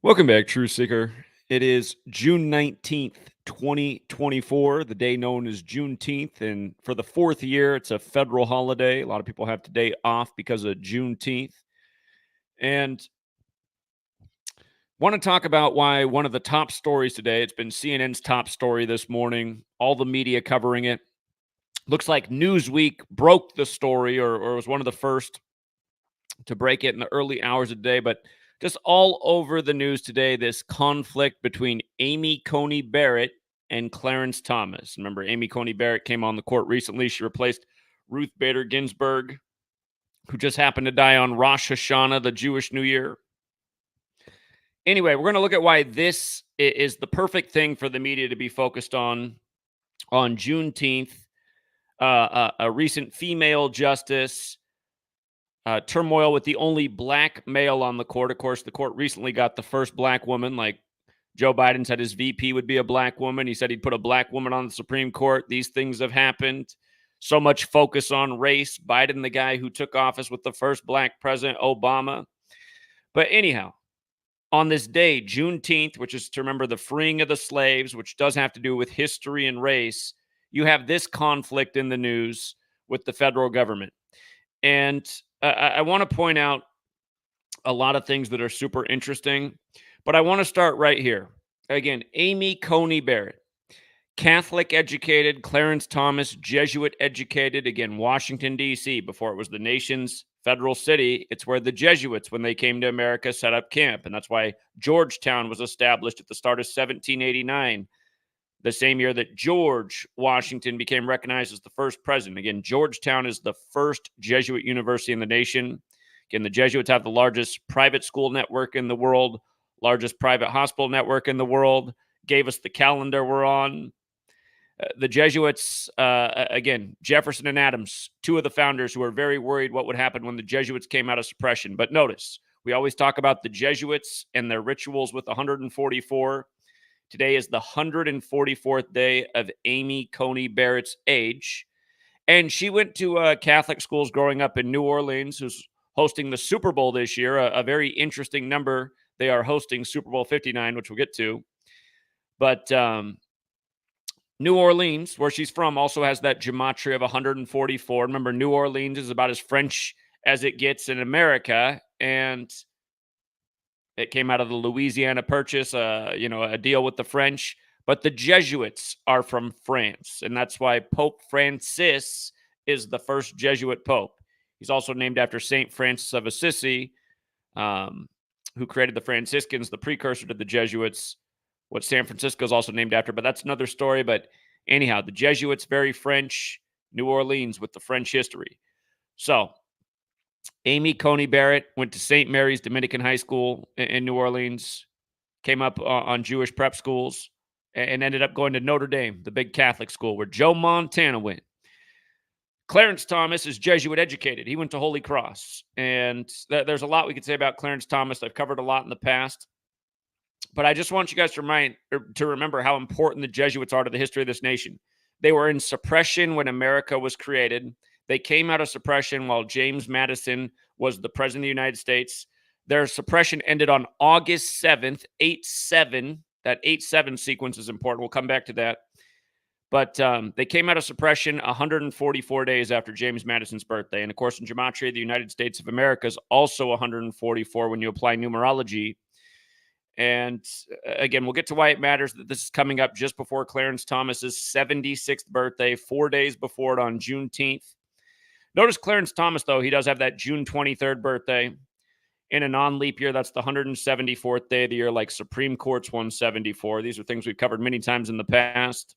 Welcome back, True Seeker. It is June 19th, 2024, the day known as Juneteenth. And for the fourth year, it's a federal holiday. A lot of people have today off because of Juneteenth. And want to talk about why one of the top stories today, it's been CNN's top story this morning, all the media covering it. Looks like Newsweek broke the story or was one of the first to break it in the early hours of the day, but just all over the news today, this conflict between Amy Coney Barrett and Clarence Thomas. Remember, Amy Coney Barrett came on the court recently. She replaced Ruth Bader Ginsburg, who just happened to die on Rosh Hashanah, the Jewish New Year. Anyway, we're going to look at why this is the perfect thing for the media to be focused on Juneteenth. A recent female justice, turmoil with the only black male on the court. Of course, the court recently got the first black woman. Like Joe Biden said his VP would be a black woman. He said he'd put a black woman on the Supreme Court. These things have happened. So much focus on race. Biden, the guy who took office with the first black president, Obama. But anyhow, on this day, Juneteenth, which is to remember the freeing of the slaves, which does have to do with history and race, you have this conflict in the news with the federal government. And I want to point out a lot of things that are super interesting, but I want to start right here. Again, Amy Coney Barrett, Catholic educated, Clarence Thomas, Jesuit educated, again, Washington, D.C., before it was the nation's federal city. It's where the Jesuits, when they came to America, set up camp. And that's why Georgetown was established at the start of 1789, the same year that George Washington became recognized as the first president. Again, Georgetown is the first Jesuit university in the nation. Again, the Jesuits have the largest private school network in the world, largest private hospital network in the world, gave us the calendar we're on. The Jesuits, again, Jefferson and Adams, two of the founders who were very worried what would happen when the Jesuits came out of suppression. But notice, we always talk about the Jesuits and their rituals with 144. Today is the 144th day of Amy Coney Barrett's age. And she went to Catholic schools growing up in New Orleans, who's hosting the Super Bowl this year, a very interesting number. They are hosting Super Bowl 59, which we'll get to. But New Orleans, where she's from, also has that gematria of 144. Remember, New Orleans is about as French as it gets in America. And it came out of the Louisiana Purchase, a deal with the French. But the Jesuits are from France, and that's why Pope Francis is the first Jesuit pope. He's also named after St. Francis of Assisi, who created the Franciscans, the precursor to the Jesuits, what San Francisco is also named after. But that's another story. But anyhow, the Jesuits, very French, New Orleans with the French history. So Amy Coney Barrett went to St. Mary's Dominican High School in New Orleans, came up on Jewish prep schools, and ended up going to Notre Dame, the big Catholic school where Joe Montana went. Clarence Thomas is Jesuit educated. He went to Holy Cross. And there's a lot we could say about Clarence Thomas. I've covered a lot in the past. But I just want you guys to remember how important the Jesuits are to the history of this nation. They were in suppression when America was created. They came out of suppression while James Madison was the president of the United States. Their suppression ended on August 7th, 8-7. That 8-7 sequence is important. We'll come back to that. But they came out of suppression 144 days after James Madison's birthday. And of course, in Gematria, the United States of America is also 144 when you apply numerology. And again, we'll get to why it matters that this is coming up just before Clarence Thomas's 76th birthday, 4 days before it on Juneteenth. Notice Clarence Thomas, though, he does have that June 23rd birthday. In a non-leap year, that's the 174th day of the year, like Supreme Court's 174. These are things we've covered many times in the past.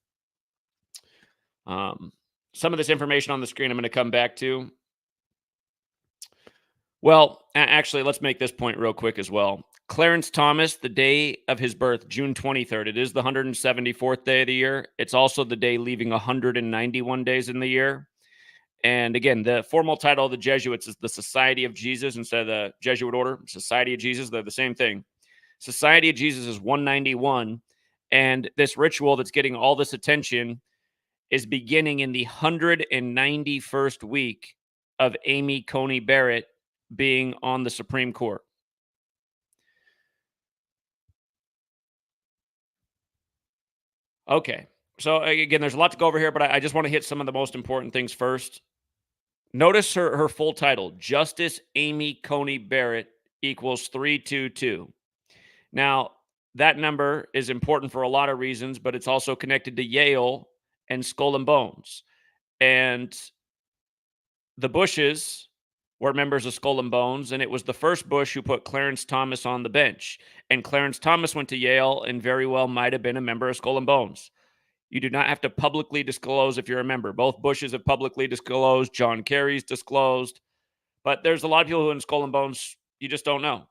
Some of this information on the screen I'm going to come back to. Well, actually, let's make this point real quick as well. Clarence Thomas, the day of his birth, June 23rd, it is the 174th day of the year. It's also the day leaving 191 days in the year. And again, the formal title of the Jesuits is the Society of Jesus instead of the Jesuit Order. Society of Jesus, they're the same thing. Society of Jesus is 191. And this ritual that's getting all this attention is beginning in the 191st week of Amy Coney Barrett being on the Supreme Court. Okay. So again, there's a lot to go over here, but I just want to hit some of the most important things first. Notice her full title, Justice Amy Coney Barrett equals 322. Now, that number is important for a lot of reasons, but it's also connected to Yale and Skull and Bones. And the Bushes were members of Skull and Bones, and it was the first Bush who put Clarence Thomas on the bench. And Clarence Thomas went to Yale and very well might have been a member of Skull and Bones. You do not have to publicly disclose if you're a member. Both Bushes have publicly disclosed. John Kerry's disclosed. But there's a lot of people who in Skull and Bones, you just don't know.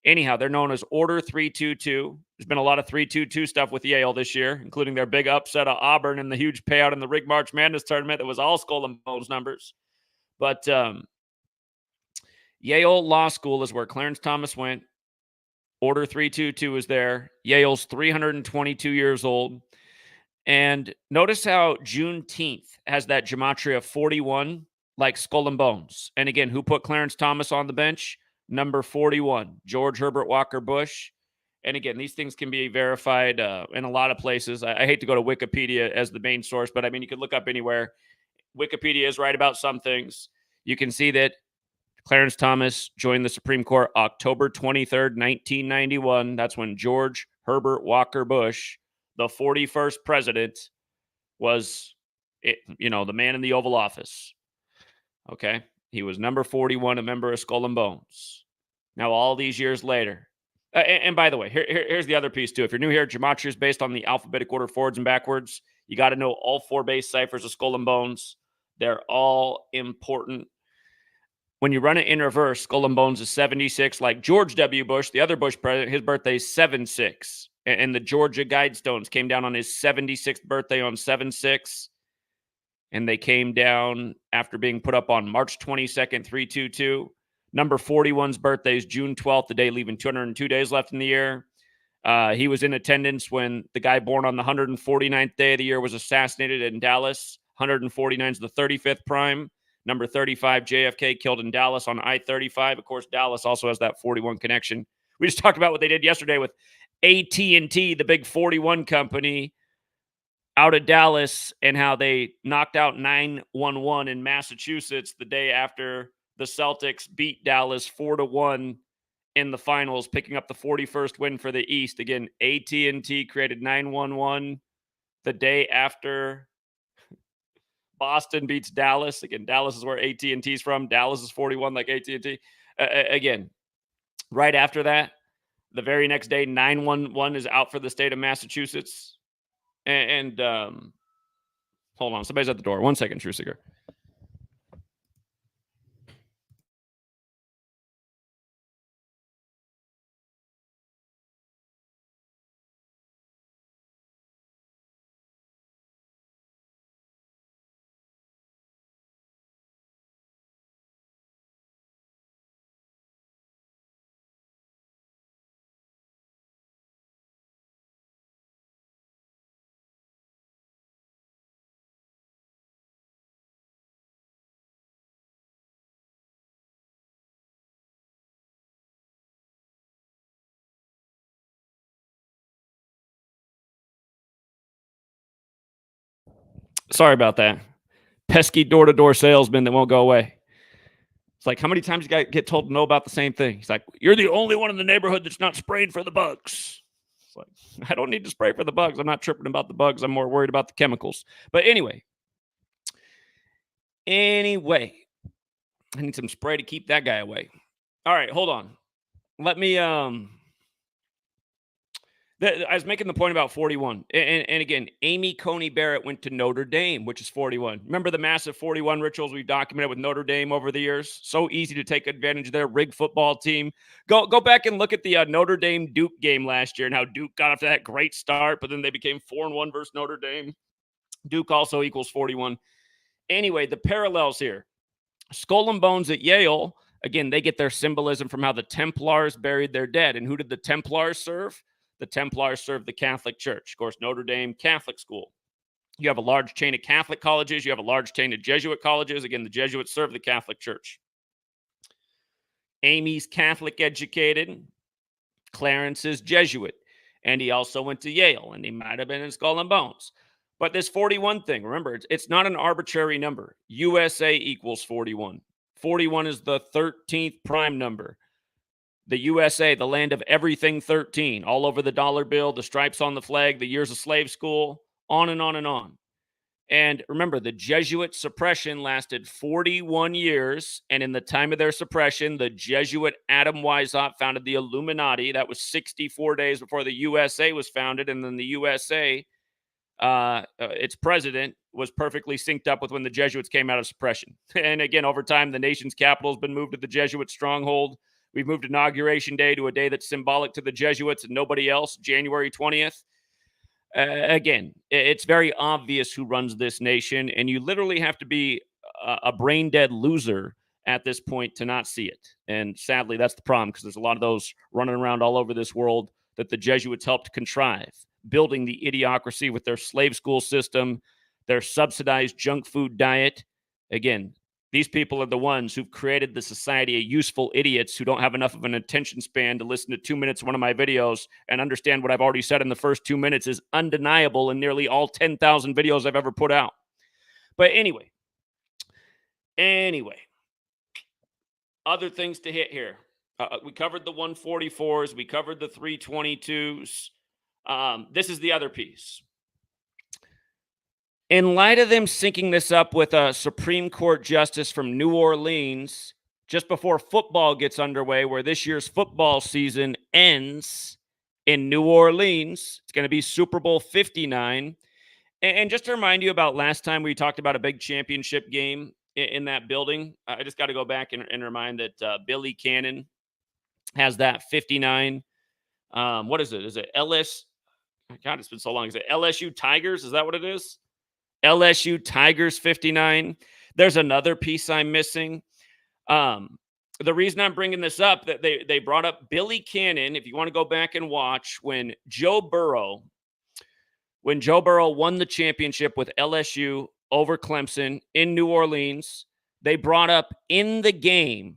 Anyhow, they're known as Order 322. There's been a lot of 322 stuff with Yale this year, including their big upset of Auburn and the huge payout in the Rig March Madness tournament that was all Skull and Bones numbers. But Yale Law School is where Clarence Thomas went. Order 322 is there. Yale's 322 years old. And notice how Juneteenth has that gematria 41, like Skull and Bones. And again, who put Clarence Thomas on the bench? Number 41, George Herbert Walker Bush. And again, these things can be verified in a lot of places. I hate to go to Wikipedia as the main source, but I mean, you could look up anywhere. Wikipedia is right about some things. You can see that Clarence Thomas joined the Supreme Court October 23rd, 1991. That's when George Herbert Walker Bush, the 41st president, was, the man in the Oval Office. Okay? He was number 41, a member of Skull and Bones. Now, all these years later, and by the way, here's the other piece too. If you're new here, gematria is based on the alphabetic order forwards and backwards. You got to know all four base ciphers of Skull and Bones. They're all important. When you run it in reverse, Skull and Bones is 76. Like George W. Bush, the other Bush president, his birthday is 7-6. And the Georgia Guidestones came down on his 76th birthday on 7-6. And they came down after being put up on March 22nd, 322. Number 41's birthday is June 12th, the day leaving 202 days left in the year. He was in attendance when the guy born on the 149th day of the year was assassinated in Dallas. 149 is the 35th prime. Number 35, JFK, killed in Dallas on I-35. Of course, Dallas also has that 41 connection. We just talked about what they did yesterday with AT&T, the big 41 company, out of Dallas, and how they knocked out 911 in Massachusetts the day after the Celtics beat Dallas 4-1 in the finals, picking up the 41st win for the East. Again, AT&T created 911 the day after Boston beats Dallas. Again, Dallas is where AT&T's from. Dallas is 41 like AT&T. Again, right after that, the very next day, 911 is out for the state of Massachusetts. And hold on, somebody's at the door. 1 second, True Seeker. Sorry about that. Pesky door-to-door salesman that won't go away. It's like, how many times you guys get told to know about the same thing? He's like, you're the only one in the neighborhood that's not spraying for the bugs. It's like, I don't need to spray for the bugs. I'm not tripping about the bugs. I'm more worried about the chemicals. But anyway, I need some spray to keep that guy away. All right, hold on. Let me I was making the point about 41. And again, Amy Coney Barrett went to Notre Dame, which is 41. Remember the massive 41 rituals we've documented with Notre Dame over the years? So easy to take advantage of their rigged football team. Go back and look at the Notre Dame Duke game last year and how Duke got off to that great start, but then they became 4-1 versus Notre Dame. Duke also equals 41. Anyway, the parallels here. Skull and Bones at Yale, again, they get their symbolism from how the Templars buried their dead. And who did the Templars serve? The Templars served the Catholic Church. Of course, Notre Dame Catholic school. You have a large chain of Catholic colleges. You have a large chain of Jesuit colleges. Again, the Jesuits serve the Catholic Church. Amy's Catholic educated. Clarence is Jesuit. And he also went to Yale, and he might have been in Skull and Bones. But this 41 thing, remember, it's not an arbitrary number. USA equals 41. 41 is the 13th prime number. The USA, the land of everything 13, all over the dollar bill, the stripes on the flag, the years of slave school, on and on and on. And remember, the Jesuit suppression lasted 41 years. And in the time of their suppression, the Jesuit Adam Weishaupt founded the Illuminati. That was 64 days before the USA was founded. And then the USA, its president, was perfectly synced up with when the Jesuits came out of suppression. And again, over time, the nation's capital has been moved to the Jesuit stronghold. We've moved Inauguration Day to a day that's symbolic to the Jesuits and nobody else, January 20th. Again, it's very obvious who runs this nation, and you literally have to be a brain dead loser at this point to not see it. And sadly, that's the problem, because there's a lot of those running around all over this world that the Jesuits helped contrive, building the idiocracy with their slave school system, their subsidized junk food diet. Again, these people are the ones who've created the society of useful idiots who don't have enough of an attention span to listen to 2 minutes of one of my videos and understand what I've already said in the first 2 minutes is undeniable in nearly all 10,000 videos I've ever put out. But anyway, other things to hit here. We covered the 144s. We covered the 322s. This is the other piece. In light of them syncing this up with a Supreme Court justice from New Orleans just before football gets underway, where this year's football season ends in New Orleans, it's going to be Super Bowl 59. And just to remind you about last time we talked about a big championship game in that building, I just got to go back and remind that Billy Cannon has that 59. What is it? Is it LS? God, it's been so long. Is it LSU Tigers? Is that what it is? LSU Tigers 59. There's another piece I'm missing. The reason I'm bringing this up, that they brought up Billy Cannon. If you want to go back and watch, when Joe Burrow won the championship with LSU over Clemson in New Orleans, they brought up in the game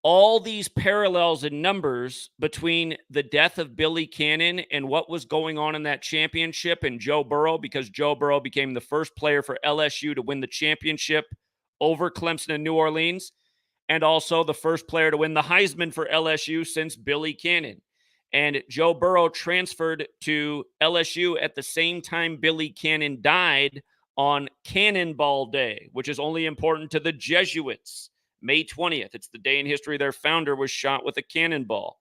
all these parallels and numbers between the death of Billy Cannon and what was going on in that championship and Joe Burrow, because Joe Burrow became the first player for LSU to win the championship over Clemson and New Orleans, and also the first player to win the Heisman for LSU since Billy Cannon. And Joe Burrow transferred to LSU at the same time Billy Cannon died on Cannonball Day, which is only important to the Jesuits. May 20th. It's the day in history their founder was shot with a cannonball.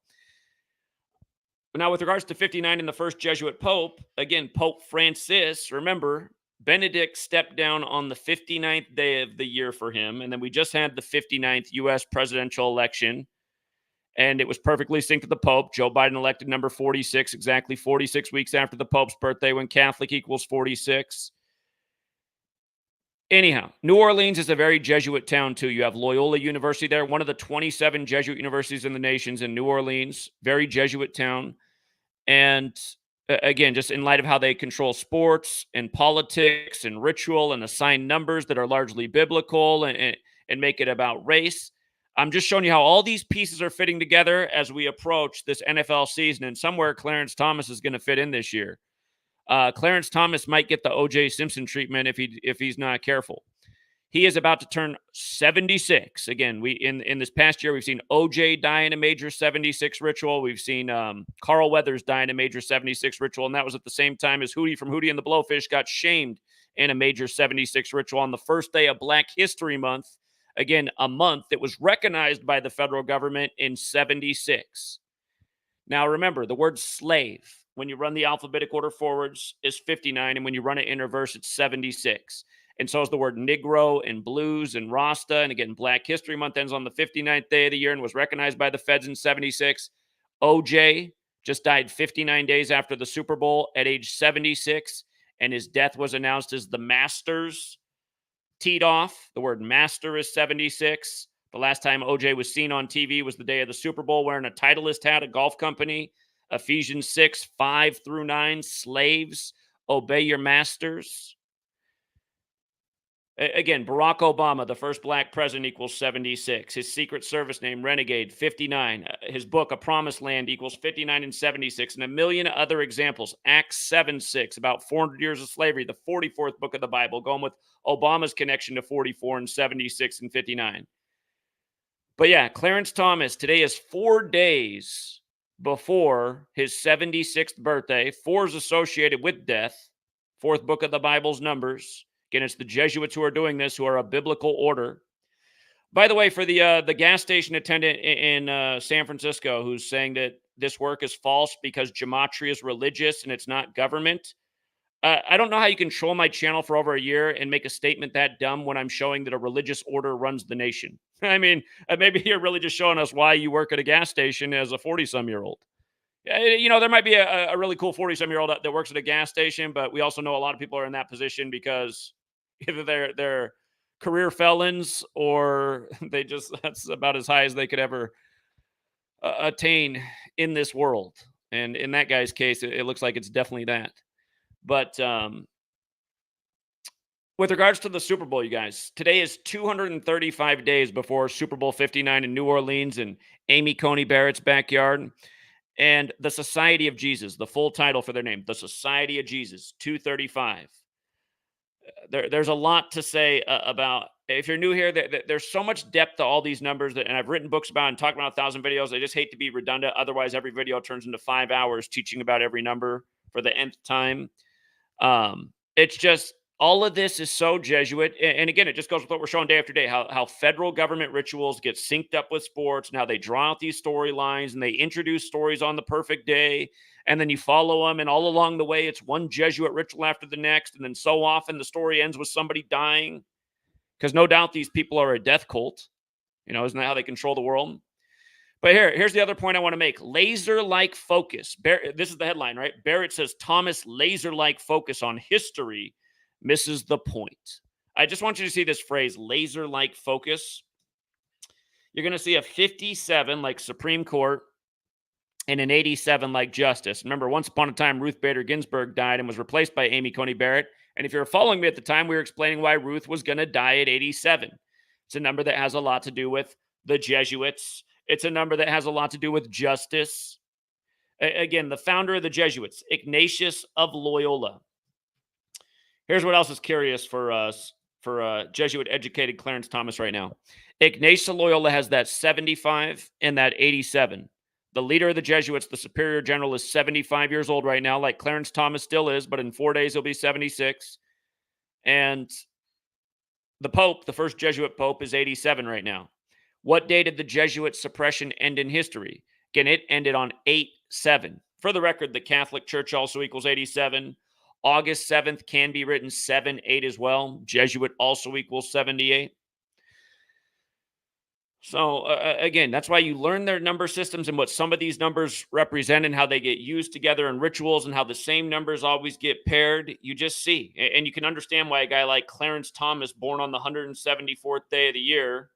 Now, with regards to 59 and the first Jesuit Pope, again, Pope Francis, remember, Benedict stepped down on the 59th day of the year for him, and then we just had the 59th U.S. presidential election, and it was perfectly synced to the Pope. Joe Biden elected number 46, exactly 46 weeks after the Pope's birthday, when Catholic equals 46. Anyhow, New Orleans is a very Jesuit town, too. You have Loyola University there, one of the 27 Jesuit universities in the nation's in New Orleans. Very Jesuit town. And again, just in light of how they control sports and politics and ritual and assign numbers that are largely biblical and make it about race, I'm just showing you how all these pieces are fitting together as we approach this NFL season. And somewhere Clarence Thomas is going to fit in this year. Clarence Thomas might get the O.J. Simpson treatment if he's not careful. He is about to turn 76. Again, we in this past year, we've seen O.J. die in a major 76 ritual. We've seen Carl Weathers die in a major 76 ritual, and that was at the same time as Hootie from Hootie and the Blowfish got shamed in a major 76 ritual on the first day of Black History Month. Again, a month that was recognized by the federal government in 76. Now, remember, the word slave, when you run the alphabetic order forwards, is 59, and when you run it in reverse, it's 76. And so is the word Negro and blues and Rasta. And again, Black History Month ends on the 59th day of the year and was recognized by the feds in 76. OJ just died 59 days after the Super Bowl at age 76, and his death was announced as the Masters teed off. The word master is 76. The last time OJ was seen on TV was the day of the Super Bowl wearing a Titleist hat, a golf company. Ephesians 6, 5-9, slaves, obey your masters. Again, Barack Obama, the first black president, equals 76. His Secret Service name, Renegade, 59. His book, A Promised Land, equals 59 and 76. And a million other examples. Acts 7:6, about 400 years of slavery, the 44th book of the Bible, going with Obama's connection to 44 and 76 and 59. But yeah, Clarence Thomas, today is 4 days before his 76th birthday. 4 is associated with death. 4th book of the Bible's Numbers. Again, it's the Jesuits who are doing this, who are a biblical order. By the way, for the gas station attendant in San Francisco who's saying that this work is false because Gematria is religious and it's not government, I don't know how you control my channel for over a year and make a statement that dumb when I'm showing that a religious order runs the nation. I mean, maybe you're really just showing us why you work at a gas station as a 40-some-year-old. You know, there might be a really cool 40-some-year-old that works at a gas station, but we also know a lot of people are in that position because either they're career felons or that's about as high as they could ever attain in this world. And in that guy's case, it looks like it's definitely that. But with regards to the Super Bowl, you guys, today is 235 days before Super Bowl 59 in New Orleans and Amy Coney Barrett's backyard. And the Society of Jesus, the full title for their name, the Society of Jesus, 235. There's a lot to say about. If you're new here, there's so much depth to all these numbers, and I've written books about and talked about 1,000 videos. I just hate to be redundant. Otherwise, every video turns into 5 hours teaching about every number for the nth time. It's just all of this is so Jesuit. And again, it just goes with what we're showing day after day, how federal government rituals get synced up with sports and how they draw out these storylines and they introduce stories on the perfect day. And then you follow them. And all along the way, it's one Jesuit ritual after the next. And then so often the story ends with somebody dying because no doubt these people are a death cult. You know, isn't that how they control the world? But here's the other point I want to make. Laser-like focus. This is the headline, right? Barrett says Thomas laser-like focus on history misses the point. I just want you to see this phrase, laser-like focus. You're going to see a 57 like Supreme Court and an 87 like Justice. Remember, once upon a time, Ruth Bader Ginsburg died and was replaced by Amy Coney Barrett. And if you're following me at the time, we were explaining why Ruth was going to die at 87. It's a number that has a lot to do with the Jesuits. It's a number that has a lot to do with justice. Again, the founder of the Jesuits, Ignatius of Loyola. Here's what else is curious for us, for Jesuit-educated Clarence Thomas right now. Ignatius of Loyola has that 75 and that 87. The leader of the Jesuits, the superior general, is 75 years old right now, like Clarence Thomas still is, but in 4 days he'll be 76. And the Pope, the first Jesuit Pope, is 87 right now. What day did the Jesuit suppression end in history? Again, it ended on 8/7. For the record, the Catholic Church also equals 87. August 7th can be written 7/8 as well. Jesuit also equals 78. So, again, that's why you learn their number systems and what some of these numbers represent and how they get used together in rituals and how the same numbers always get paired. You just see. And you can understand why a guy like Clarence Thomas, born on the 174th day of the year,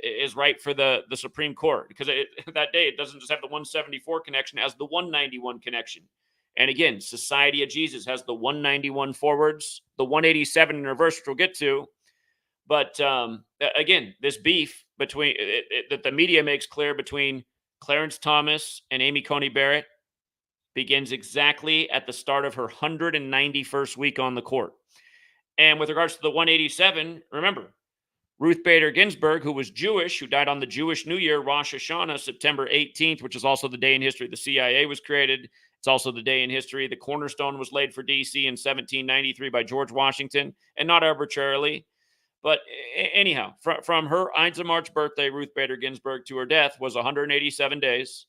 is right for the Supreme Court, because that day it doesn't just have the 174 connection, it has the 191 connection. And again, Society of Jesus has the 191 forwards, the 187 in reverse, which we'll get to. But again, this beef between that the media makes clear between Clarence Thomas and Amy Coney Barrett begins exactly at the start of her 191st week on the court. And with regards to the 187, remember, Ruth Bader Ginsburg, who was Jewish, who died on the Jewish New Year, Rosh Hashanah, September 18th, which is also the day in history the CIA was created. It's also the day in history the cornerstone was laid for D.C. in 1793 by George Washington, and not arbitrarily. But anyhow, from her Ides of March birthday, Ruth Bader Ginsburg, to her death was 187 days.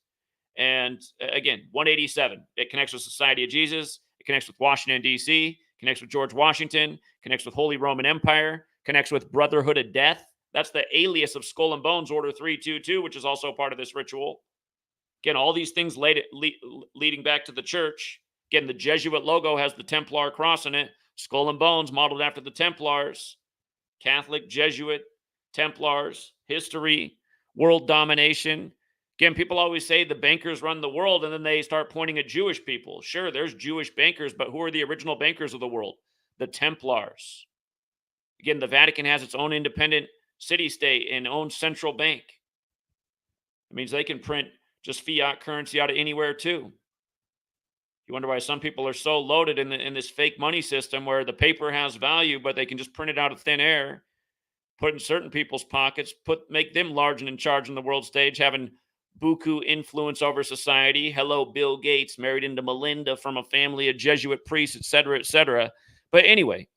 And again, 187. It connects with Society of Jesus. It connects with Washington, D.C., connects with George Washington, connects with Holy Roman Empire, connects with Brotherhood of Death. That's the alias of Skull and Bones, Order 322, which is also part of this ritual. Again, all these things leading back to the church. Again, the Jesuit logo has the Templar cross in it. Skull and Bones, modeled after the Templars. Catholic, Jesuit, Templars, history, world domination. Again, people always say the bankers run the world, and then they start pointing at Jewish people. Sure, there's Jewish bankers, but who are the original bankers of the world? The Templars. Again, the Vatican has its own independent city-state and own central bank. It means they can print just fiat currency out of anywhere too. You wonder why some people are so loaded in this fake money system where the paper has value, but they can just print it out of thin air, put in certain people's pockets, make them large and in charge on the world stage, having buku influence over society. Hello, Bill Gates, married into Melinda from a family of Jesuit priests, et cetera, et cetera. But anyway,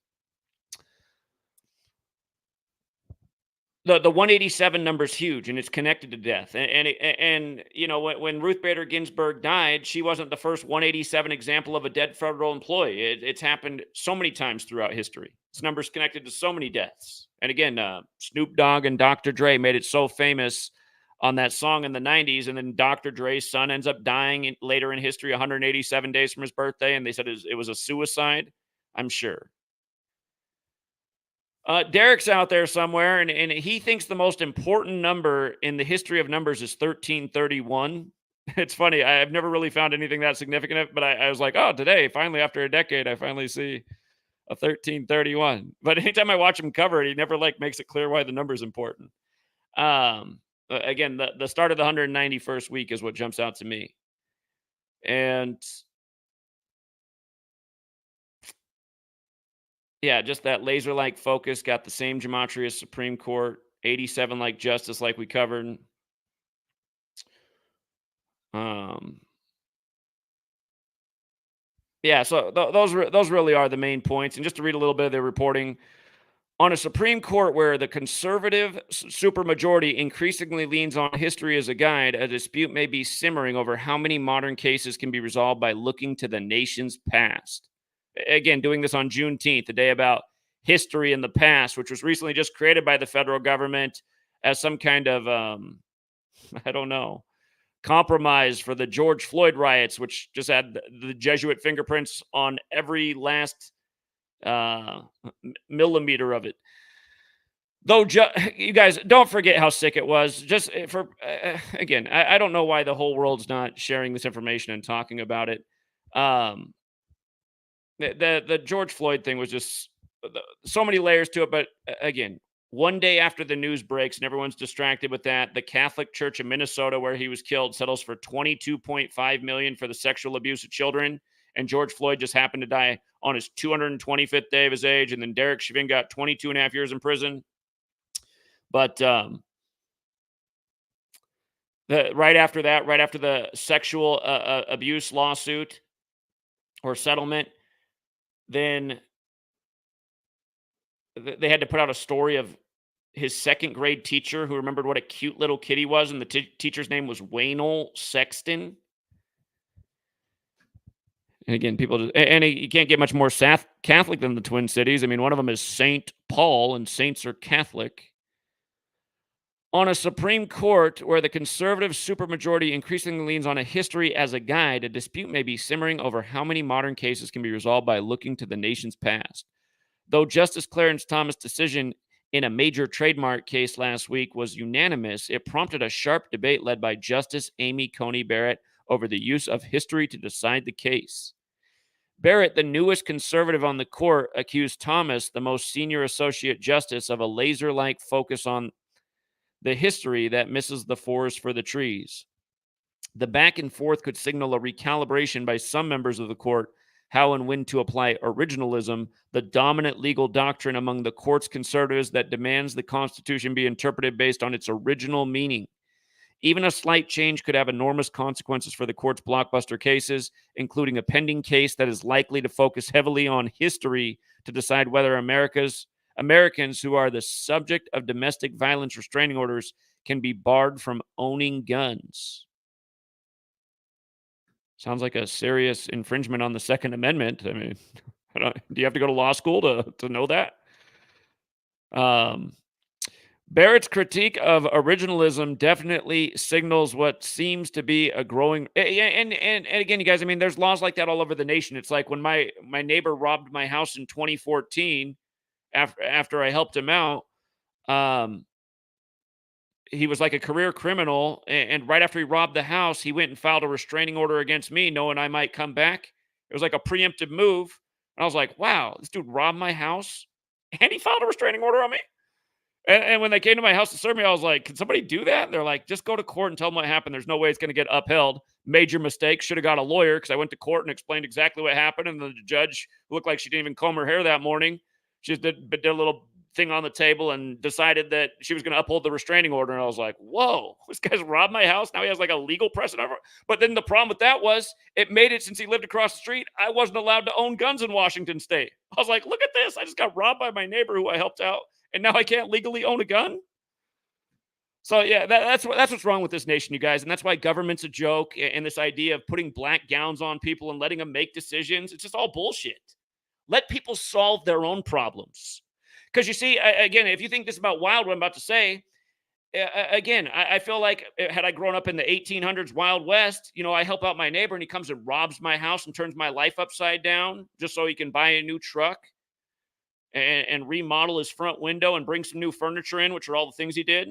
the 187 number is huge, and it's connected to death. And you know, when Ruth Bader Ginsburg died, she wasn't the first 187 example of a dead federal employee. It's happened so many times throughout history. This number's connected to so many deaths. And again, Snoop Dogg and Dr. Dre made it so famous on that song in the 90s, and then Dr. Dre's son ends up dying later in history, 187 days from his birthday, and they said it was a suicide. I'm sure. Derek's out there somewhere, and he thinks the most important number in the history of numbers is 1331. It's funny. I've never really found anything that significant, but I was like, oh, today, finally, after a decade, I finally see a 1331. But anytime I watch him cover it, he never makes it clear why the number's important. Again, the start of the 191st week is what jumps out to me. And yeah, just that laser-like focus, got the same gematria as Supreme Court, 87 like justice like we covered. Yeah, so those really are the main points. And just to read a little bit of their reporting, on a Supreme Court where the conservative supermajority increasingly leans on history as a guide, a dispute may be simmering over how many modern cases can be resolved by looking to the nation's past. Again, doing this on Juneteenth, a day about history in the past, which was recently just created by the federal government as some kind of, I don't know, compromise for the George Floyd riots, which just had the Jesuit fingerprints on every last millimeter of it. Though, you guys, don't forget how sick it was. Just for, again, I don't know why the whole world's not sharing this information and talking about it. The George Floyd thing was just so many layers to it. But again, one day after the news breaks and everyone's distracted with that, the Catholic Church in Minnesota, where he was killed, settles for $22.5 million for the sexual abuse of children. And George Floyd just happened to die on his 225th day of his age. And then Derek Chauvin got 22 and a half years in prison. But right after that, right after the sexual abuse lawsuit or settlement, then they had to put out a story of his second grade teacher who remembered what a cute little kid he was, and the teacher's name was Waynell Sexton. And again, people just, and you can't get much more Catholic than the Twin Cities. I mean, one of them is St. Paul, and saints are Catholic. On a Supreme Court where the conservative supermajority increasingly leans on a history as a guide, a dispute may be simmering over how many modern cases can be resolved by looking to the nation's past. Though Justice Clarence Thomas' decision in a major trademark case last week was unanimous, it prompted a sharp debate led by Justice Amy Coney Barrett over the use of history to decide the case. Barrett, the newest conservative on the court, accused Thomas, the most senior associate justice, of a laser-like focus on the history that misses the forest for the trees. The back and forth could signal a recalibration by some members of the court how and when to apply originalism, the dominant legal doctrine among the court's conservatives that demands the Constitution be interpreted based on its original meaning. Even a slight change could have enormous consequences for the court's blockbuster cases, including a pending case that is likely to focus heavily on history to decide whether Americans who are the subject of domestic violence restraining orders can be barred from owning guns. Sounds like a serious infringement on the Second Amendment. I mean, do you have to go to law school to know that? Barrett's critique of originalism definitely signals what seems to be a growing, and again, you guys, I mean, there's laws like that all over the nation. It's like when my neighbor robbed my house in 2014, after I helped him out, he was like a career criminal, and right after he robbed the house, he went and filed a restraining order against me, knowing I might come back. It was like a preemptive move, and I was like, wow, this dude robbed my house, And he filed a restraining order on me. And when they came to my house to serve me, I was like, can somebody do that? And they're like, just go to court and tell them what happened. There's no way it's going to get upheld. Major mistake. Should have got a lawyer because I went to court and explained exactly what happened. And the judge looked like she didn't even comb her hair that morning. She just did a little thing on the table and decided that she was going to uphold the restraining order. And I was like, whoa, this guy's robbed my house. Now he has like a legal precedent. But then the problem with that was it made it since he lived across the street. I wasn't allowed to own guns in Washington state. I was like, look at this. I just got robbed by my neighbor who I helped out. And now I can't legally own a gun. So yeah, that's what's wrong with this nation, you guys. And that's why government's a joke. And this idea of putting black gowns on people and letting them make decisions, it's just all bullshit. Let people solve their own problems. Because you see, again, if you think this is about wild, what I'm about to say, again, I feel like had I grown up in the 1800s Wild West, I help out my neighbor and he comes and robs my house and turns my life upside down just so he can buy a new truck and remodel his front window and bring some new furniture in, which are all the things he did.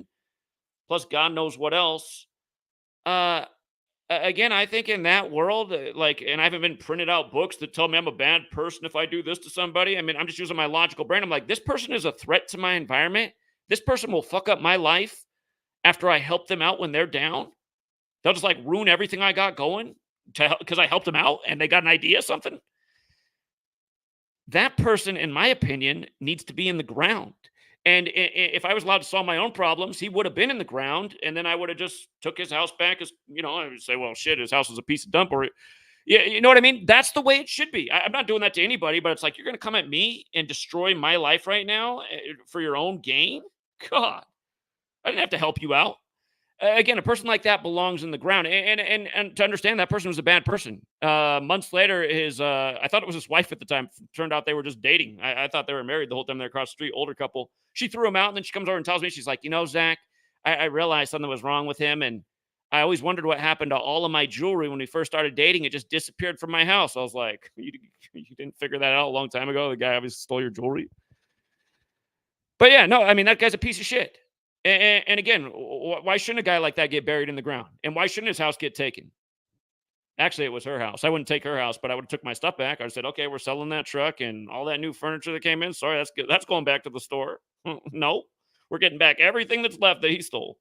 Plus, God knows what else. Again, I think in that world, and I haven't been printed out books that tell me I'm a bad person if I do this to somebody. I mean, I'm just using my logical brain. I'm like, this person is a threat to my environment. This person will fuck up my life after I help them out when they're down. They'll just ruin everything I got going because I helped them out and they got an idea, something. That person, in my opinion, needs to be in the ground. And if I was allowed to solve my own problems, he would have been in the ground, and then I would have just took his house back as, I would say, well, shit, his house was a piece of dump. Or, yeah, you know what I mean? That's the way it should be. I'm not doing that to anybody, but it's like, you're going to come at me and destroy my life right now for your own gain? God, I didn't have to help you out. Again, a person like that belongs in the ground. And to understand that person was a bad person. Months later, I thought it was his wife at the time. Turned out they were just dating. I thought they were married the whole time they're across the street, older couple. She threw him out, and then she comes over and tells me, she's like, Zach, I realized something was wrong with him, and I always wondered what happened to all of my jewelry when we first started dating. It just disappeared from my house. I was like, you didn't figure that out a long time ago? The guy obviously stole your jewelry. But yeah, no, I mean, that guy's a piece of shit. And again, why shouldn't a guy like that get buried in the ground? And why shouldn't his house get taken? Actually, it was her house. I wouldn't take her house, but I would have took my stuff back. I said, okay, we're selling that truck and all that new furniture that came in. Sorry, that's good. That's going back to the store. No, we're getting back everything that's left that he stole.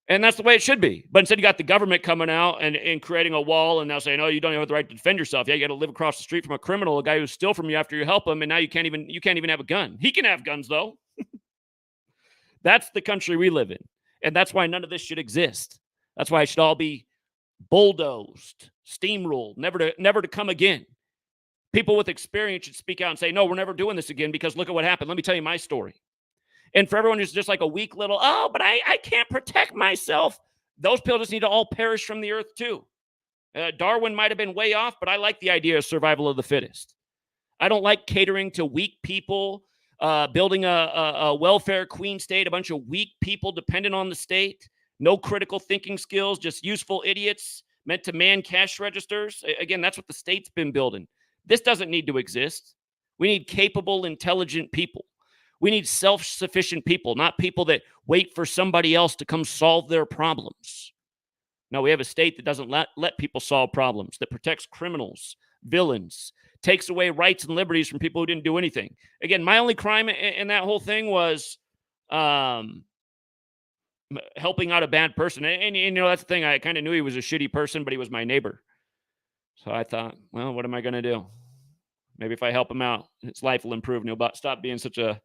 And that's the way it should be. But instead, you got the government coming out and creating a wall and now saying, oh, you don't even have the right to defend yourself. Yeah, you got to live across the street from a criminal, a guy who steal from you after you help him, and now you can't even have a gun. He can have guns, though. That's the country we live in. And that's why none of this should exist. That's why it should all be bulldozed, steamrolled, never to come again. People with experience should speak out and say, no, we're never doing this again because look at what happened. Let me tell you my story. And for everyone who's just like a weak little, but I can't protect myself. Those people just need to all perish from the earth too. Darwin might have been way off, but I like the idea of survival of the fittest. I don't like catering to weak people, building a welfare queen state, a bunch of weak people dependent on the state, no critical thinking skills, just useful idiots meant to man cash registers. Again, that's what the state's been building. This doesn't need to exist. We need capable, intelligent people. We need self-sufficient people, not people that wait for somebody else to come solve their problems. No, we have a state that doesn't let people solve problems, that protects criminals, villains, takes away rights and liberties from people who didn't do anything. Again, my only crime in that whole thing was helping out a bad person. And that's the thing. I kind of knew he was a shitty person, but he was my neighbor. So I thought, well, what am I going to do? Maybe if I help him out, his life will improve and he'll stop being such a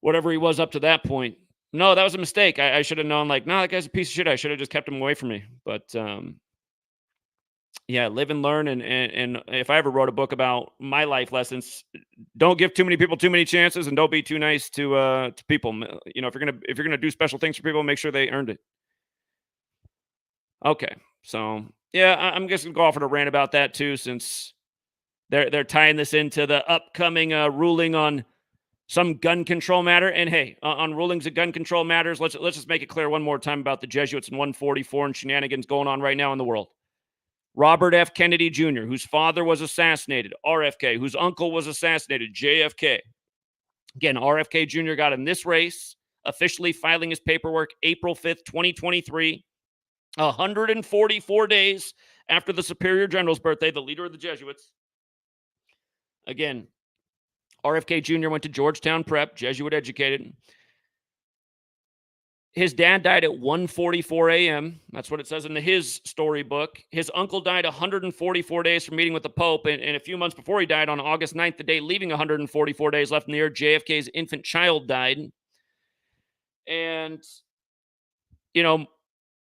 whatever he was up to that point. No, that was a mistake. I should have known, no, that guy's a piece of shit. I should have just kept him away from me. But yeah, live and learn. And if I ever wrote a book about my life lessons, don't give too many people too many chances, and don't be too nice to people. If you're gonna do special things for people, make sure they earned it. Okay, so yeah, I'm just gonna go off on a rant about that too, since they're tying this into the upcoming ruling on some gun control matter. And hey, on rulings of gun control matters, let's just make it clear one more time about the Jesuits and 144 and shenanigans going on right now in the world. Robert F. Kennedy Jr., whose father was assassinated, RFK, whose uncle was assassinated, JFK. Again, RFK Jr. got in this race, officially filing his paperwork April 5th, 2023, 144 days after the Superior General's birthday, the leader of the Jesuits. Again, RFK Jr. went to Georgetown Prep, Jesuit educated. His dad died at 1:44 a.m. That's what it says in his storybook. His uncle died 144 days from meeting with the Pope. And a few months before he died, on August 9th, the day leaving 144 days left in the year, JFK's infant child died. And,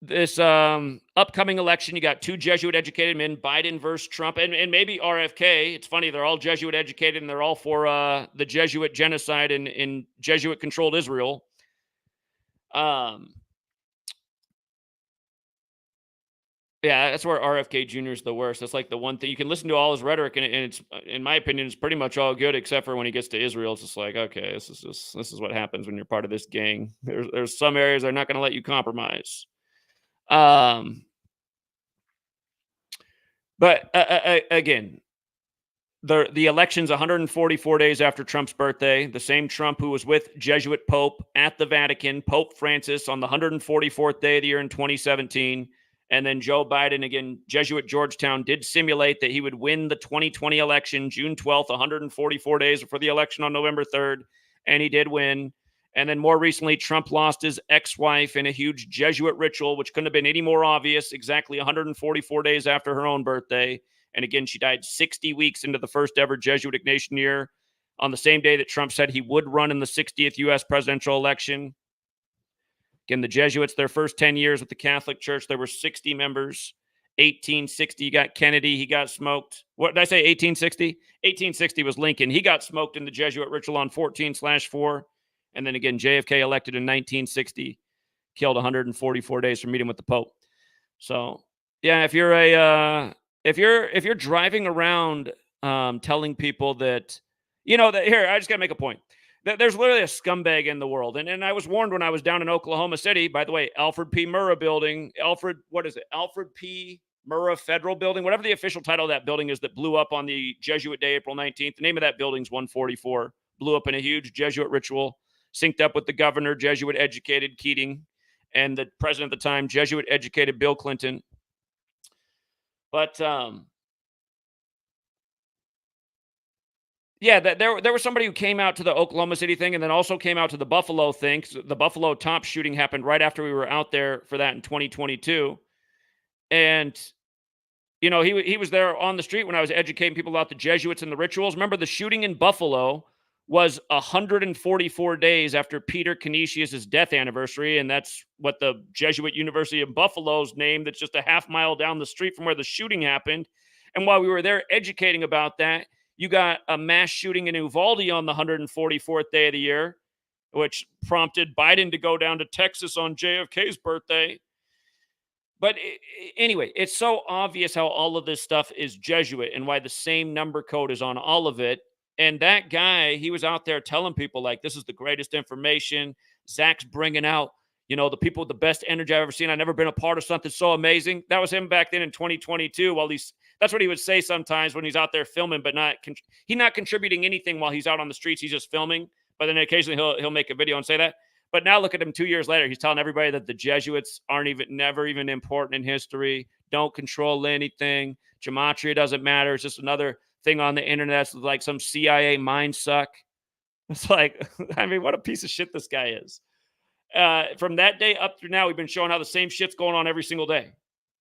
this upcoming election, you got two Jesuit-educated men, Biden versus Trump, and maybe RFK. It's funny, they're all Jesuit-educated, and they're all for the Jesuit genocide in Jesuit-controlled Israel. Yeah, that's where RFK Jr. is the worst. That's like the one thing you can listen to all his rhetoric, and it's, in my opinion, it's pretty much all good except for when he gets to Israel. It's just like, okay, this is what happens when you're part of this gang. There's some areas they're not going to let you compromise. But again, the election's 144 days after Trump's birthday. The same Trump who was with Jesuit Pope at the Vatican, Pope Francis, on the 144th day of the year in 2017. And then Joe Biden, again, Jesuit Georgetown, did simulate that he would win the 2020 election, June 12th, 144 days before the election on November 3rd. And he did win. And then more recently, Trump lost his ex-wife in a huge Jesuit ritual, which couldn't have been any more obvious, exactly 144 days after her own birthday. And again, she died 60 weeks into the first ever Jesuit Ignatian year, on the same day that Trump said he would run in the 60th U.S. presidential election. Again, the Jesuits, their first 10 years with the Catholic Church, there were 60 members. 1860, you got Kennedy. He got smoked. What did I say, 1860? 1860 was Lincoln. He got smoked in the Jesuit ritual on 14/4. And then again, JFK elected in 1960, killed 144 days from meeting with the Pope. So, yeah, if you're driving around telling people that, that here, I just got to make a point. There's literally a scumbag in the world. And I was warned when I was down in Oklahoma City, by the way, Alfred P. Murrah building, Alfred P. Murrah Federal Building, whatever the official title of that building is that blew up on the Jesuit Day, April 19th. The name of that building's 144, blew up in a huge Jesuit ritual, synced up with the governor, Jesuit-educated Keating, and the president at the time, Jesuit-educated Bill Clinton. But, yeah, there was somebody who came out to the Oklahoma City thing and then also came out to the Buffalo thing. The Buffalo top shooting happened right after we were out there for that in 2022. And, he was there on the street when I was educating people about the Jesuits and the rituals. Remember, the shooting in Buffalo was 144 days after Peter Canisius' death anniversary, and that's what the Jesuit University of Buffalo's name. That's just a half mile down the street from where the shooting happened. And while we were there educating about that, you got a mass shooting in Uvalde on the 144th day of the year, which prompted Biden to go down to Texas on JFK's birthday. But anyway, it's so obvious how all of this stuff is Jesuit and why the same number code is on all of it. And that guy, he was out there telling people, like, this is the greatest information. Zach's bringing out, the people with the best energy I've ever seen. I've never been a part of something so amazing. That was him back then in 2022. That's what he would say sometimes when he's out there filming, but he's not contributing anything while he's out on the streets. He's just filming. But then occasionally he'll make a video and say that. But now look at him 2 years later. He's telling everybody that the Jesuits never even important in history. Don't control anything. Gematria doesn't matter. It's just another thing on the internet that's like some CIA mind suck. It's like, what a piece of shit this guy is. From that day up through now, we've been showing how the same shit's going on every single day.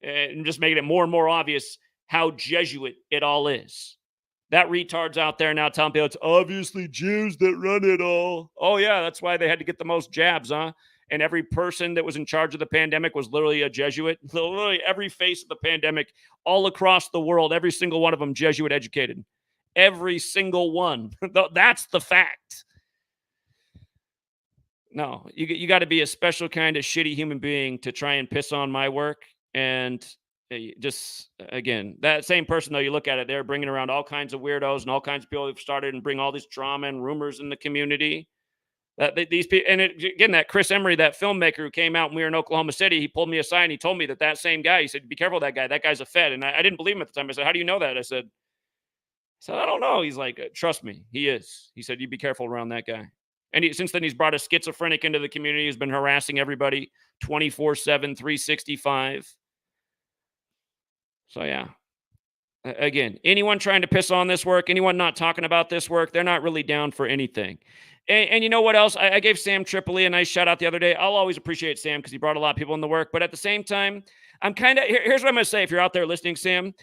And just making it more and more obvious how Jesuit it all is. That retard's out there now telling people it's obviously Jews that run it all. Oh, yeah, that's why they had to get the most jabs, huh? And every person that was in charge of the pandemic was literally a Jesuit. Literally every face of the pandemic all across the world, every single one of them Jesuit educated. Every single one. That's the fact. No, you got to be a special kind of shitty human being to try and piss on my work. And just, again, that same person, though, you look at it, they're bringing around all kinds of weirdos and all kinds of people who've started and bring all this drama and rumors in the community. These people, and again, that Chris Emery, that filmmaker who came out when we were in Oklahoma City, he pulled me aside and he told me that same guy, he said, be careful of that guy. That guy's a Fed. And I didn't believe him at the time. I said, how do you know that? I said, I don't know. He's like, trust me, he is. He said, you be careful around that guy. And since then, he's brought a schizophrenic into the community. He's been harassing everybody 24/7, 365. So, yeah. Again, anyone trying to piss on this work, anyone not talking about this work, they're not really down for anything. And you know what else? I gave Sam Tripoli a nice shout out the other day. I'll always appreciate Sam because he brought a lot of people in the work. But at the same time, I'm kind of here's what I'm going to say. If you're out there listening, Sam,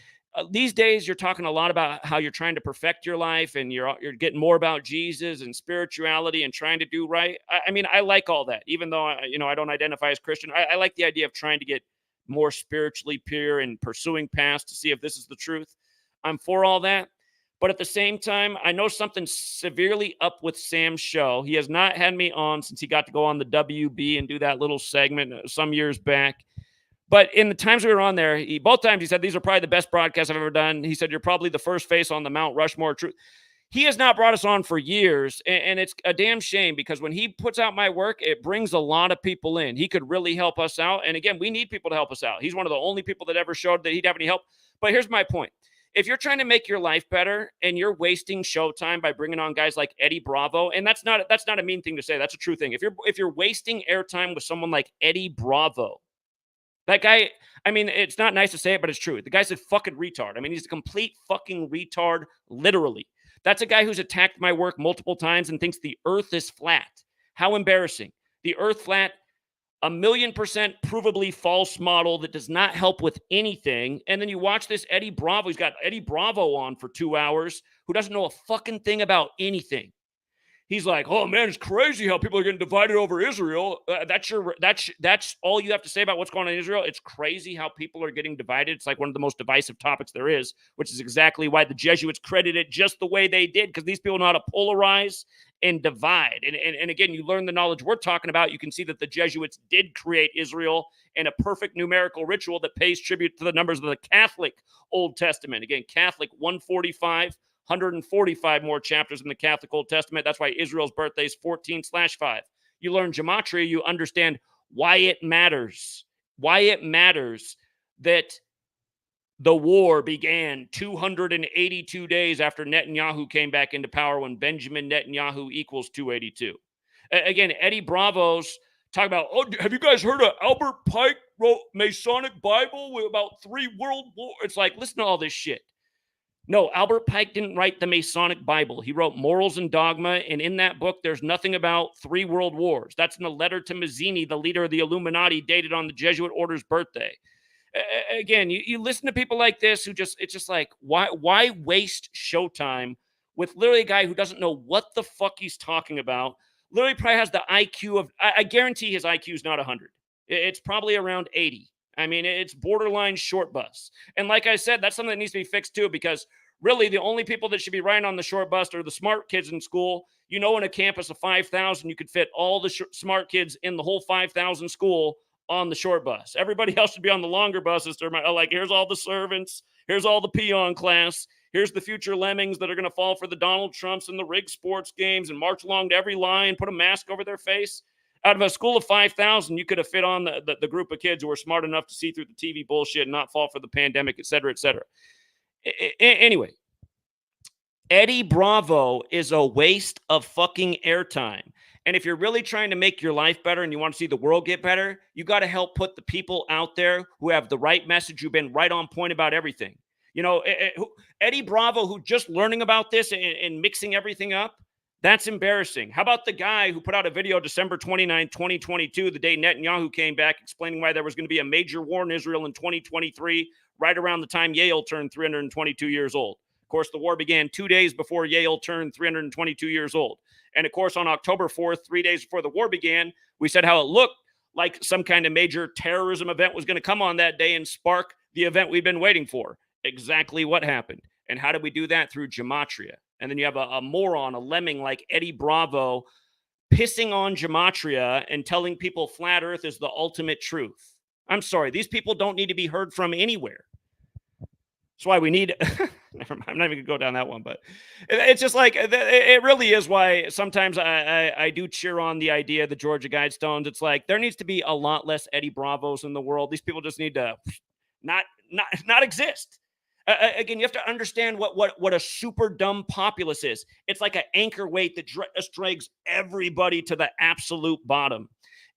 these days you're talking a lot about how you're trying to perfect your life and you're getting more about Jesus and spirituality and trying to do right. I mean, I like all that, even though I don't identify as Christian. I like the idea of trying to get more spiritually pure and pursuing paths to see if this is the truth. I'm for all that. But at the same time, I know something severely up with Sam's show. He has not had me on since he got to go on the WB and do that little segment some years back. But in the times we were on there, both times he said, these are probably the best broadcasts I've ever done. He said, you're probably the first face on the Mount Rushmore truth. He has not brought us on for years, and it's a damn shame because when he puts out my work, it brings a lot of people in. He could really help us out. And again, we need people to help us out. He's one of the only people that ever showed that he'd have any help. But here's my point. If you're trying to make your life better and you're wasting showtime by bringing on guys like Eddie Bravo, and that's not a mean thing to say. That's a true thing. If you're wasting airtime with someone like Eddie Bravo, that guy, I mean, it's not nice to say it, but it's true. The guy's a fucking retard. I mean, he's a complete fucking retard, literally. That's a guy who's attacked my work multiple times and thinks the earth is flat. How embarrassing. The earth flat, 1,000,000% provably false model that does not help with anything. And then you watch this Eddie Bravo. He's got Eddie Bravo on for 2 hours who doesn't know a fucking thing about anything. He's like, oh man, it's crazy how people are getting divided over Israel. That's all you have to say about what's going on in Israel. It's crazy how people are getting divided. It's like one of the most divisive topics there is, which is exactly why the Jesuits credit it just the way they did, because these people know how to polarize and divide. And again, you learn the knowledge we're talking about. You can see that the Jesuits did create Israel in a perfect numerical ritual that pays tribute to the numbers of the Catholic Old Testament. Again, Catholic 145. 145 more chapters in the Catholic Old Testament. That's why Israel's birthday is 14/5. You learn gematria, you understand why it matters. Why it matters that the war began 282 days after Netanyahu came back into power, when Benjamin Netanyahu equals 282. Again, Eddie Bravo's talk about, oh, have you guys heard of Albert Pike wrote Masonic Bible with about 3 world wars? It's like, listen to all this shit. No, Albert Pike didn't write the Masonic Bible. He wrote Morals and Dogma, and in that book, there's nothing about 3 world wars. That's in a letter to Mazzini, the leader of the Illuminati, dated on the Jesuit order's birthday. Again, you listen to people like this who it's just like, why waste showtime with literally a guy who doesn't know what the fuck he's talking about? Literally probably has the IQ of, I guarantee his IQ is not 100. It's probably around 80. I mean, it's borderline short bus. And like I said, that's something that needs to be fixed too, because really the only people that should be riding on the short bus are the smart kids in school. You know, in a campus of 5,000, you could fit all the smart kids in the whole 5,000 school on the short bus. Everybody else should be on the longer buses. They're like, here's all the servants. Here's all the peon class. Here's the future lemmings that are going to fall for the Donald Trumps and the rigged sports games and march along to every line, put a mask over their face. Out of a school of 5,000, you could have fit on the group of kids who were smart enough to see through the TV bullshit and not fall for the pandemic, et cetera, et cetera. Anyway, Eddie Bravo is a waste of fucking airtime. And if you're really trying to make your life better and you want to see the world get better, you got to help put the people out there who have the right message, who've been right on point about everything. You know, Eddie Bravo, who just learning about this and mixing everything up, that's embarrassing. How about the guy who put out a video December 29, 2022, the day Netanyahu came back, explaining why there was going to be a major war in Israel in 2023, right around the time Yale turned 322 years old. Of course, the war began 2 days before Yale turned 322 years old. And of course, on October 4th, 3 days before the war began, we said how it looked like some kind of major terrorism event was going to come on that day and spark the event we've been waiting for. Exactly what happened. And how did we do that? Through gematria. And then you have a moron, a lemming like Eddie Bravo, pissing on gematria and telling people flat earth is the ultimate truth. I'm sorry, these people don't need to be heard from anywhere. That's why we need, never mind, I'm not even going to go down that one, but it's just like, it really is why sometimes I do cheer on the idea of the Georgia Guidestones. It's like, there needs to be a lot less Eddie Bravos in the world. These people just need to not exist. Again, you have to understand what a super dumb populace is. It's like an anchor weight that drags everybody to the absolute bottom.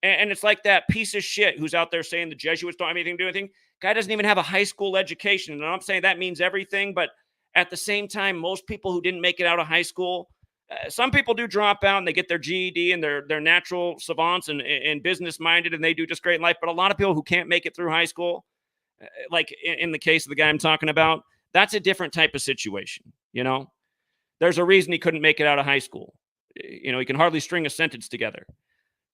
And it's like that piece of shit who's out there saying the Jesuits don't have anything to do with anything. Guy doesn't even have a high school education. And I'm saying that means everything, but at the same time, most people who didn't make it out of high school, some people do drop out and they get their GED and they're natural savants and business minded and they do just great in life. But a lot of people who can't make it through high school, like in the case of the guy I'm talking about, that's a different type of situation. There's a reason he couldn't make it out of high school. He can hardly string a sentence together.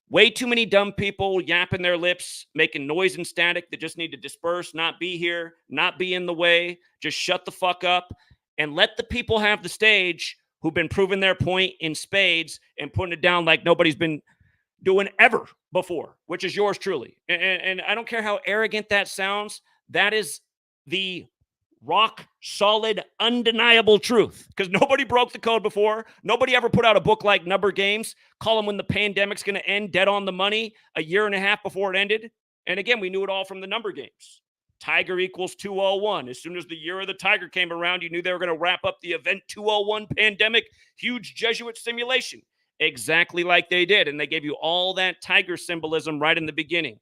Way too many dumb people yapping their lips, making noise and static that just need to disperse, not be here, not be in the way. Just shut the fuck up and let the people have the stage who've been proving their point in spades and putting it down like nobody's been doing ever before, which is yours truly. And I don't care how arrogant that sounds. That is the rock solid, undeniable truth, because nobody broke the code before. Nobody ever put out a book like Number Games, call them when the pandemic's going to end, dead on the money, a year and a half before it ended. And again, we knew it all from the Number Games. Tiger equals 201. As soon as the year of the Tiger came around, you knew they were going to wrap up the Event 201 pandemic, huge Jesuit simulation, exactly like they did. And they gave you all that Tiger symbolism right in the beginning.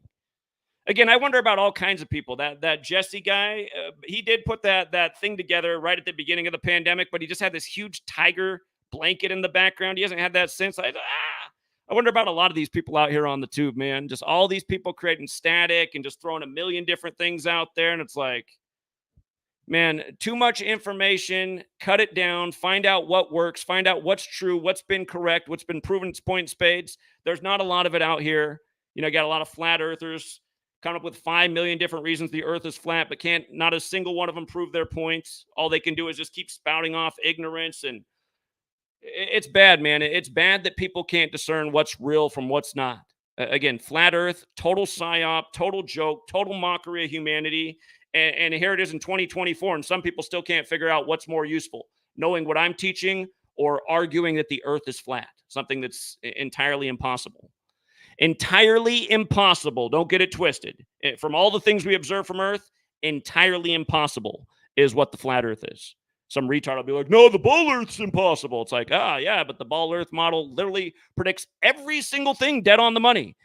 Again, I wonder about all kinds of people. That Jesse guy, he did put that thing together right at the beginning of the pandemic, but he just had this huge tiger blanket in the background. He hasn't had that since. I wonder about a lot of these people out here on the tube, man. Just all these people creating static and just throwing a million different things out there. And it's like, man, too much information. Cut it down. Find out what works. Find out what's true, what's been correct, what's been proven its point in spades. There's not a lot of it out here. You got a lot of flat earthers coming up with 5 million different reasons the earth is flat, but not a single one of them prove their points. All they can do is just keep spouting off ignorance. And it's bad, man. It's bad that people can't discern what's real from what's not. Again, flat earth, total psyop, total joke, total mockery of humanity. And here it is in 2024. And some people still can't figure out what's more useful, knowing what I'm teaching or arguing that the earth is flat, something that's entirely impossible. Entirely impossible. Don't get it twisted. From all the things we observe from Earth, entirely impossible is what the flat Earth is. Some retard will be like, no, the ball Earth's impossible. It's like, yeah, but the ball Earth model literally predicts every single thing dead on the money.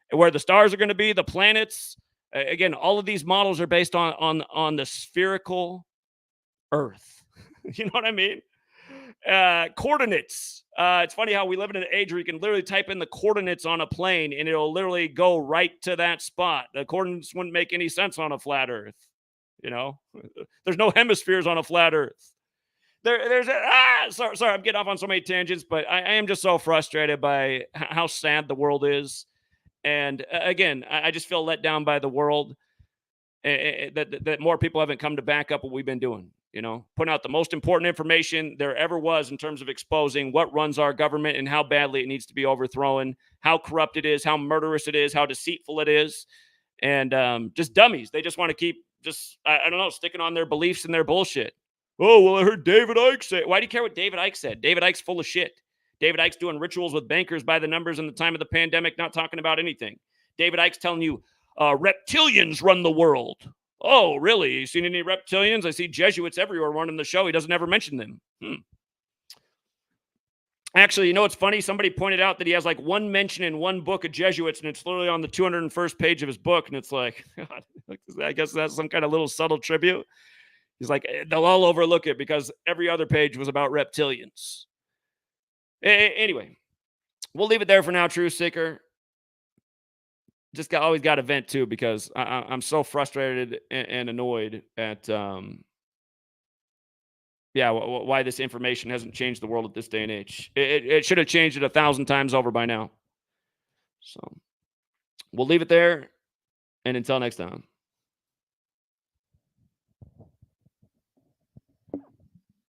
Where the stars are going to be, the planets. Again, all of these models are based on the spherical Earth. You know what I mean? Coordinates. It's funny how we live in an age where you can literally type in the coordinates on a plane and it'll literally go right to that spot. The coordinates wouldn't make any sense on a flat Earth. There's no hemispheres on a flat Earth. Sorry, I'm getting off on so many tangents, but I am just so frustrated by how sad the world is. And again, I just feel let down by the world that more people haven't come to back up what we've been doing. Putting out the most important information there ever was in terms of exposing what runs our government and how badly it needs to be overthrown, how corrupt it is, how murderous it is, how deceitful it is. And just dummies. They just want to keep I don't know, sticking on their beliefs and their bullshit. Oh, well, I heard David Icke say. Why do you care what David Icke said? David Icke's full of shit. David Icke's doing rituals with bankers by the numbers in the time of the pandemic, not talking about anything. David Icke's telling you reptilians run the world. Oh, really? You seen any reptilians? I see Jesuits everywhere running the show. He doesn't ever mention them. Actually, what's funny? Somebody pointed out that he has like one mention in one book of Jesuits, and it's literally on the 201st page of his book. And it's like, God, I guess that's some kind of little subtle tribute. He's like, they'll all overlook it because every other page was about reptilians. Anyway, we'll leave it there for now, Truth Seeker. Just always got to vent too, because I'm so frustrated and annoyed at why this information hasn't changed the world at this day and age. It should have changed it 1,000 times over by now. So we'll leave it there, and until next time.